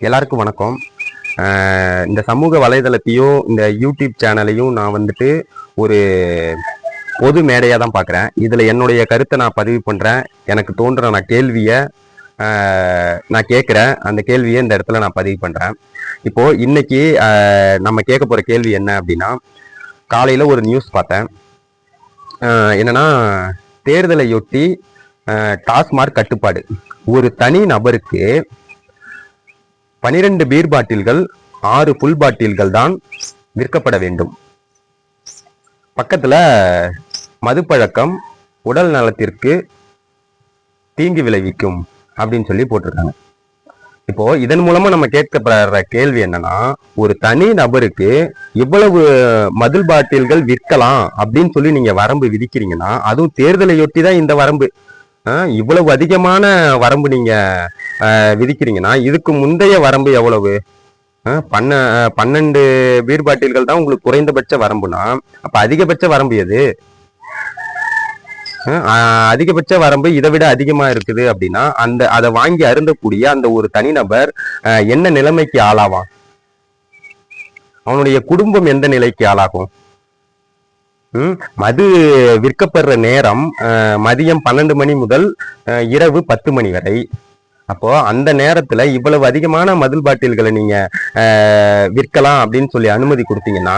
எல்லாருக்கும் வணக்கம். இந்த சமூக வலைதளத்தையும் இந்த யூடியூப் சேனலையும் நான் வந்துட்டு ஒரு பொது மேடையாக தான் பார்க்குறேன். இதில் என்னுடைய கருத்தை நான் பதிவு பண்ணுறேன். எனக்கு தோன்ற நான் கேள்வியை நான் கேட்குறேன். அந்த கேள்வியை இந்த இடத்துல நான் பதிவு பண்ணுறேன். இப்போது இன்னைக்கு நம்ம கேட்க போகிற கேள்வி என்ன அப்படின்னா, காலையில் ஒரு நியூஸ் பார்த்தேன். என்னன்னா, தேர்தலையொட்டி டாஸ்மாக் கட்டுப்பாடு. ஒரு தனி நபருக்கு 12 பீர் பாட்டில்கள் 6 புல் பாட்டில்கள் தான் விற்கப்பட வேண்டும். பக்கத்துல மதுப்பழக்கம் உடல் நலத்திற்கு தீங்கு விளைவிக்கும் அப்படின்னு சொல்லி போட்டிருக்காங்க. இப்போ இதன் மூலமா நம்ம கேட்கப்படுற கேள்வி என்னன்னா, ஒரு தனி நபருக்கு இவ்வளவு மது பாட்டில்கள் விற்கலாம் அப்படின்னு சொல்லி நீங்க வரம்பு விதிக்கிறீங்கன்னா, அதுவும் தேர்தலையொட்டி தான் இந்த வரம்பு. இவ்வளவு அதிகமான வரம்பு நீங்க விதிக்கிறீங்கன்னா, இதுக்கு முந்தைய வரம்பு எவ்வளவு? 12 பீர் பாட்டில்கள் தான் உங்களுக்கு குறைந்தபட்ச வரம்புனா, அப்ப அதிகபட்ச வரம்பு எது? அதிகபட்ச வரம்பு இதை விட அதிகமா இருக்குது அப்படின்னா, அதை வாங்கி அருந்தக்கூடிய அந்த ஒரு தனிநபர் என்ன நிலைமைக்கு ஆளாவான்? அவனுடைய குடும்பம் எந்த நிலைக்கு ஆளாகும்? மது விற்கப்படுற நேரம் மதியம் 12 மணி முதல் இரவு 10 மணி வரை. அப்போ அந்த நேரத்துல இவ்வளவு அதிகமான மது பாட்டில்களை நீங்க விற்கலாம் அப்படின்னு சொல்லி அனுமதி கொடுத்தீங்கன்னா,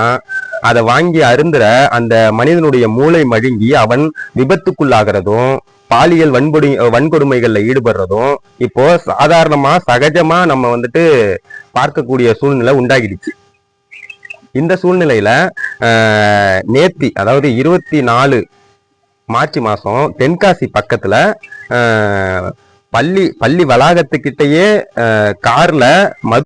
அதை வாங்கி அருந்துற அந்த மனிதனுடைய மூளை மழுங்கி அவன் விபத்துக்குள்ளாகிறதும் பாலியல் வன்கொடுமைகள்ல ஈடுபடுறதும் இப்போ சாதாரணமா சகஜமா நம்ம வந்துட்டு பார்க்கக்கூடிய சூழ்நிலை உண்டாகிடுச்சு. இந்த சூழ்நிலையில நேத்தி, அதாவது 24 மார்ச் மாசம் தென்காசி பக்கத்துல பள்ளி வளாகத்துக்கிட்டயே கார்ல